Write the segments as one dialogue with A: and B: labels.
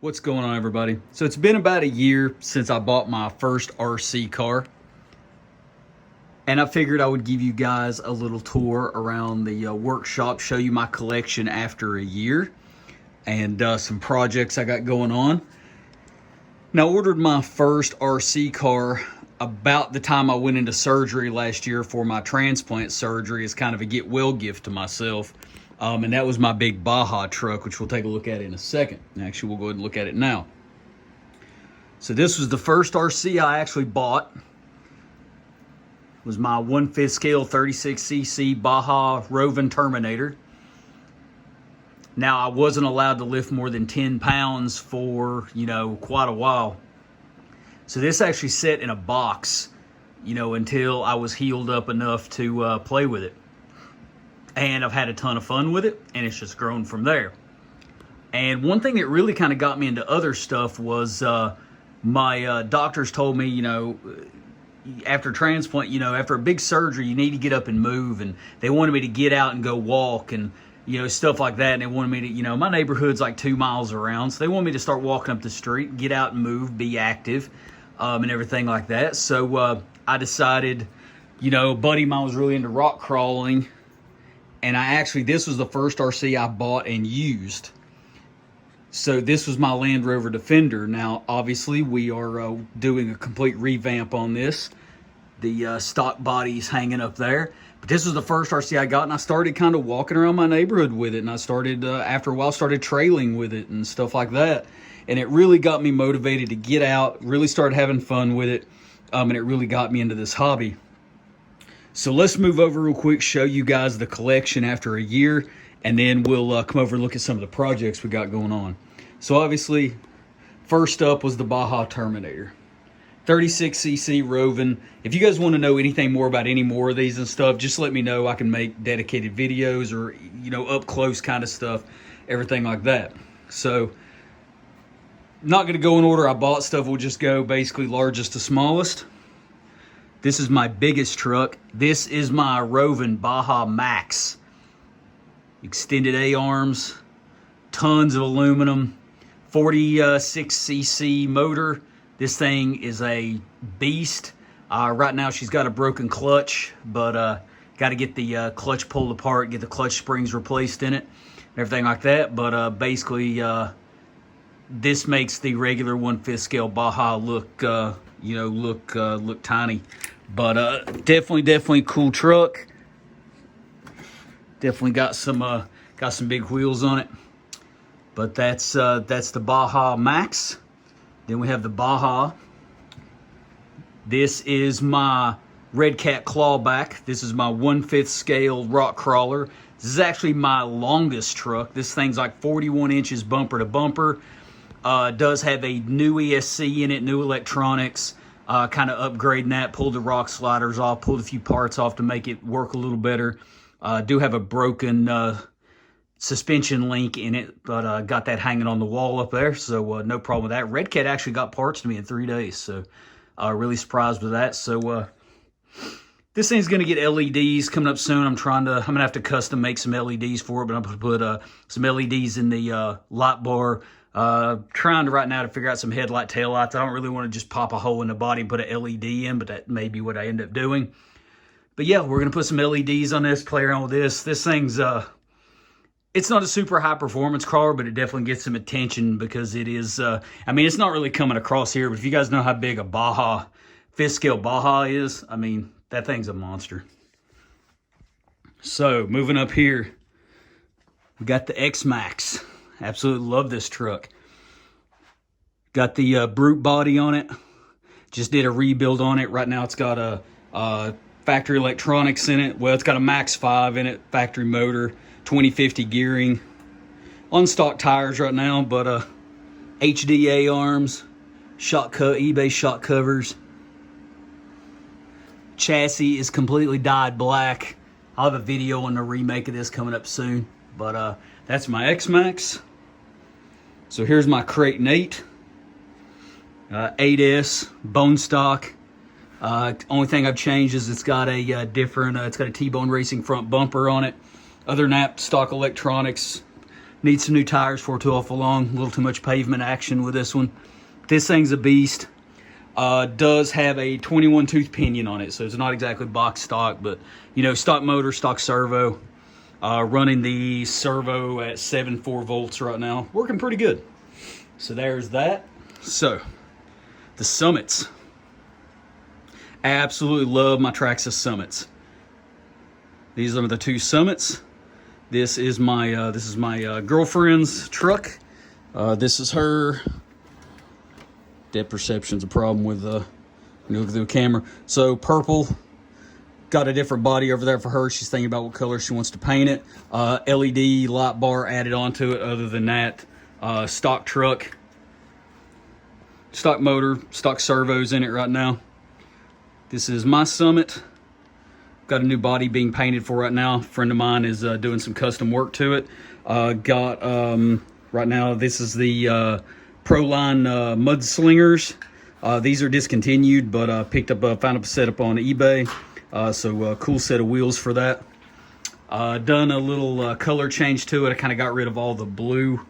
A: What's going on, everybody? So it's been about a year since I bought my first RC car, and I figured I would give you guys a little tour around the workshop, show you my collection after a year, and some projects I got going on. Now, I ordered my first RC car about the time I went into surgery last year for my transplant surgery as kind of a get well gift to myself. And that was my big Baja truck, which we'll take a look at in a second. Actually, we'll go ahead and look at it now. So this was the first RC I actually bought. It was my 1/5 scale 36cc Baja Roving Terminator. Now, I wasn't allowed to lift more than 10 pounds for, quite a while. So this actually sat in a box, until I was healed up enough to play with it. And I've had a ton of fun with it, and it's just grown from there. And one thing that really kind of got me into other stuff was my doctors told me, after transplant, after a big surgery, you need to get up and move. And they wanted me to get out and go walk and, stuff like that. And they wanted me to, my neighborhood's like 2 miles around. So they wanted me to start walking up the street, get out and move, be active, and everything like that. So I decided, a buddy of mine was really into rock crawling. And this was the first RC I bought and used. So this was my Land Rover Defender. Now, obviously, we are doing a complete revamp on this. The stock body's hanging up there. But this was the first RC I got, and I started kind of walking around my neighborhood with it. And I started, after a while, started trailing with it and stuff like that. And it really got me motivated to get out, really started having fun with it. And it really got me into this hobby. So let's move over real quick, show you guys the collection after a year, and then we'll come over and look at some of the projects we got going on. So obviously, first up was the Baja Terminator. 36cc roving. If you guys want to know anything more about any more of these and stuff, just let me know. I can make dedicated videos or, up close kind of stuff, everything like that. So, not going to go in order I bought stuff. We'll just go basically largest to smallest. This is my biggest truck. This is my roving Baja Max. Extended A-arms, tons of aluminum, 46cc motor. This thing is a beast. Right now she's got a broken clutch, but got to get the clutch pulled apart, get the clutch springs replaced in it, everything like that. But basically, this makes the regular 1/5 scale Baja look, look tiny. But definitely cool truck. Definitely got some big wheels on it. But that's the Baja Max. Then we have the Baja. This is my Redcat clawback. This is my 1/5 scale rock crawler. This is actually my longest truck. This thing's like 41 inches bumper to bumper. Does have a new ESC in it, new electronics. Kind of upgrading that, pulled the rock sliders off, pulled a few parts off to make it work a little better. Do have a broken suspension link in it, but got that hanging on the wall up there, so no problem with that. Redcat actually got parts to me in 3 days, so really surprised with that. So this thing's gonna get LEDs coming up soon. I'm gonna have to custom make some LEDs for it, but I'm gonna put some LEDs in the light bar. Trying to right now to figure out some headlight taillights. I don't really want to just pop a hole in the body and put an LED in, but that may be what I end up doing. But yeah, we're going to put some LEDs on this, play around with this. This thing's, it's not a super high performance car, but it definitely gets some attention because it is, it's not really coming across here, but if you guys know how big a Baja, 5th scale Baja is, that thing's a monster. So moving up here, we got the XMaxx. Absolutely love this truck. Got the brute body on it. Just did a rebuild on it. Right now it's got a factory electronics in it. Well, it's got a Max 5 in it, factory motor, 2050 gearing. On stock tires right now, but HDA arms, eBay shock covers. Chassis is completely dyed black. I'll have a video on the remake of this coming up soon. But that's my XMaxx. So here's my Cratenate. 8S, bone stock. Only thing I've changed is it's got a different, it's got a T-Bone Racing front bumper on it. Other than that, stock electronics. Need some new tires for 12 long. A little too much pavement action with this one. This thing's a beast. Does have a 21 tooth pinion on it, so it's not exactly box stock, but you know, stock motor, stock servo. Running the servo at 7.4 volts right now. Working pretty good. So there's that. So, the Summits. Absolutely love my Traxxas Summits. These are the two Summits. This is my girlfriend's truck. This is her. Depth perception's a problem with you know, through the camera. So purple. Got a different body over there for her. She's thinking about what color she wants to paint it. LED light bar added onto it. Other than that, stock truck, stock motor, stock servos in it right now. This is my Summit. Got a new body being painted for right now. A friend of mine is doing some custom work to it. Right now, this is the Proline Mudslingers. These are discontinued, but found a setup on eBay. So cool set of wheels for that. Done a little color change to it. I kind of got rid of all the blue,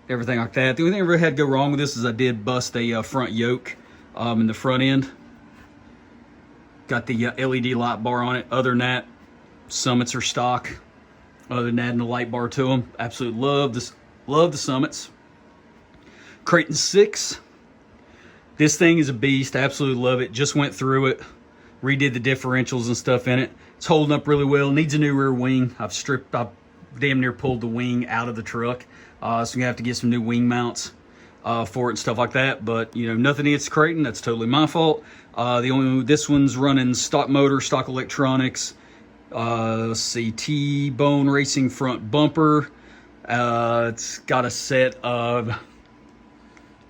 A: everything like that. The only thing I really had to go wrong with this is I did bust a front yoke in the front end. Got the LED light bar on it. Other than that, Summits are stock. Other than adding the light bar to them. Absolutely love this. Love the Summits. Cratenate 6. This thing is a beast. Absolutely love it. Just went through it. Redid the differentials and stuff in it. It's holding up really well. Needs a new rear wing. I've damn near pulled the wing out of the truck. So I'm gonna have to get some new wing mounts for it and stuff like that. But you know, nothing against Cratenate. That's totally my fault. This one's running stock motor, stock electronics. Let's see, T-bone racing front bumper. It's got a set of,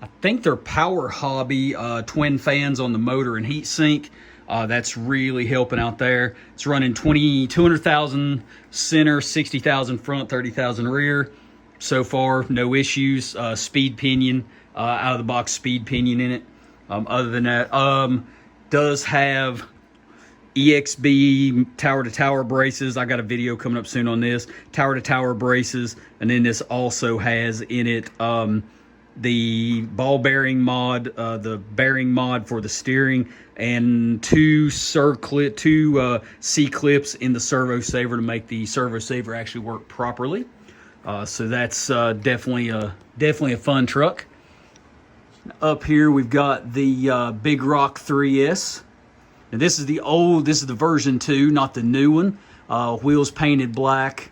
A: I think they're Power Hobby twin fans on the motor and heat sink. That's really helping out there. It's running 200,000 center, 60,000 front, 30,000 rear. So far, no issues. Speed pinion, out of the box speed pinion in it. Other than that, does have EXB tower to tower braces. I got a video coming up soon on this. Tower to tower braces, and then this also has in it the ball bearing mod, the bearing mod for the steering, and two C clips in the servo saver to make the servo saver actually work properly. So that's definitely a fun truck. Up here we've got the Big Rock 3S. Now this is the version 2, not the new one. Wheels painted black.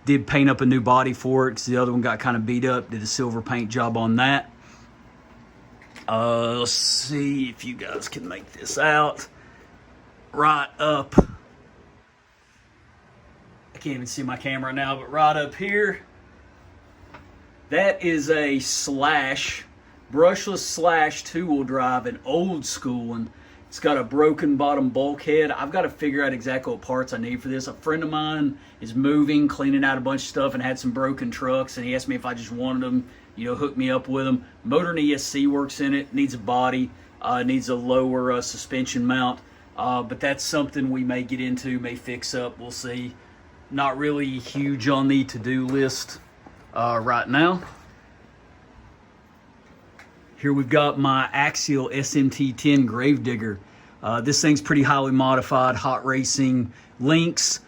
A: Did paint up a new body for it because the other one got kind of beat up. Did a silver paint job on that. Let's see if you guys can make this out. Right up. I can't even see my camera now, but right up here. That is a brushless slash two-wheel drive, an old school one. It's got a broken bottom bulkhead. I've got to figure out exactly what parts I need for this. A friend of mine is moving, cleaning out a bunch of stuff, and had some broken trucks, and he asked me if I just wanted them, you know, hook me up with them. Motor and ESC works in it, needs a body, needs a lower suspension mount, but that's something we may get into, may fix up, we'll see. Not really huge on the to-do list right now. Here we've got my Axial SMT-10 Gravedigger. This thing's pretty highly modified, hot racing links,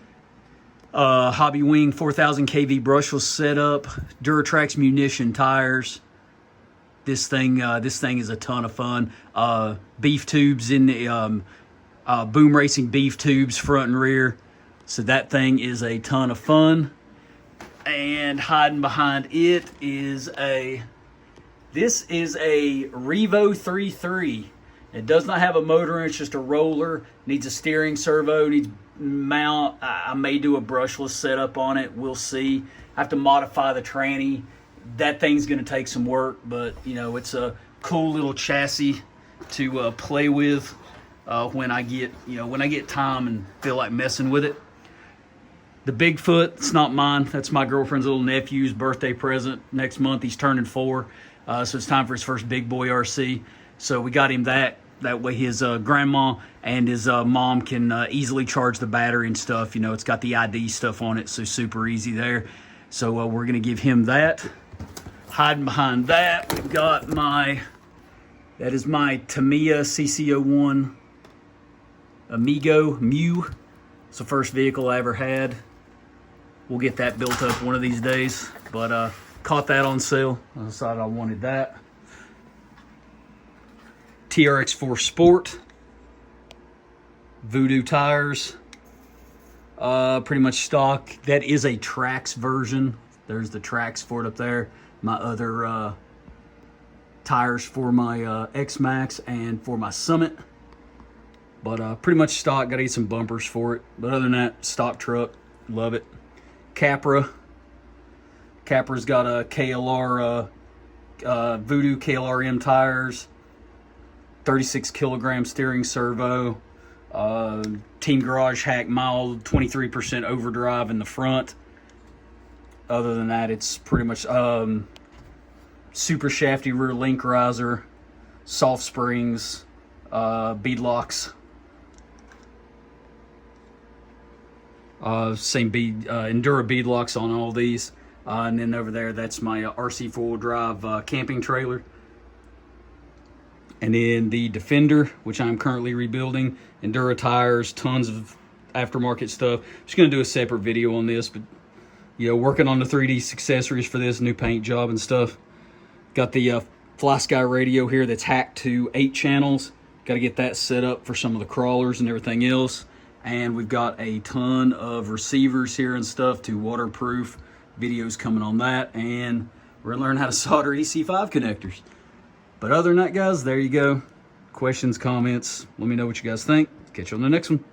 A: hobby wing, 4,000 kV brushless setup, Duratrax munition tires. This thing is a ton of fun. Beef tubes in the Boom Racing beef tubes front and rear. So that thing is a ton of fun. And hiding behind it is this is a Revo 3.3. It does not have a motor, it's just a roller. Needs a steering servo, needs mount. I may do a brushless setup on it, we'll see. I have to modify the tranny. That thing's gonna take some work, but you know, it's a cool little chassis to play with when I get time and feel like messing with it. The Bigfoot, it's not mine. That's my girlfriend's little nephew's birthday present. Next month he's turning 4. So it's time for his first big boy RC. So we got him that. That way his grandma and his mom can easily charge the battery and stuff. You know, it's got the ID stuff on it, so super easy there. So we're gonna give him that. Hiding behind that, we've got that is my Tamiya CC01 Amigo Mew. It's the first vehicle I ever had. We'll get that built up one of these days, but caught that on sale. I decided I wanted that. TRX4 Sport. Voodoo tires. Pretty much stock. That is a Trax version. There's the Trax for it up there. My other tires for my XMaxx and for my Summit. But pretty much stock. Got to get some bumpers for it. But other than that, stock truck. Love it. Capra. Capra's got a KLR, Voodoo KLRM tires. 36 kilogram steering servo. Team Garage Hack mild, 23% overdrive in the front. Other than that, it's pretty much super shafty rear link riser, soft springs, bead locks. Same bead, Endura bead locks on all these. And then over there, that's my RC four-wheel drive camping trailer. And then the Defender, which I'm currently rebuilding. Endura tires, tons of aftermarket stuff. Just going to do a separate video on this, but you know, working on the 3D accessories for this new paint job and stuff. Got the Fly Sky radio here that's hacked to 8 channels. Got to get that set up for some of the crawlers and everything else. And we've got a ton of receivers here and stuff to waterproof. Videos coming on that. And we're going to learn how to solder EC5 connectors. But other than that, guys, there you go. Questions, comments, let me know what you guys think. Catch you on the next one.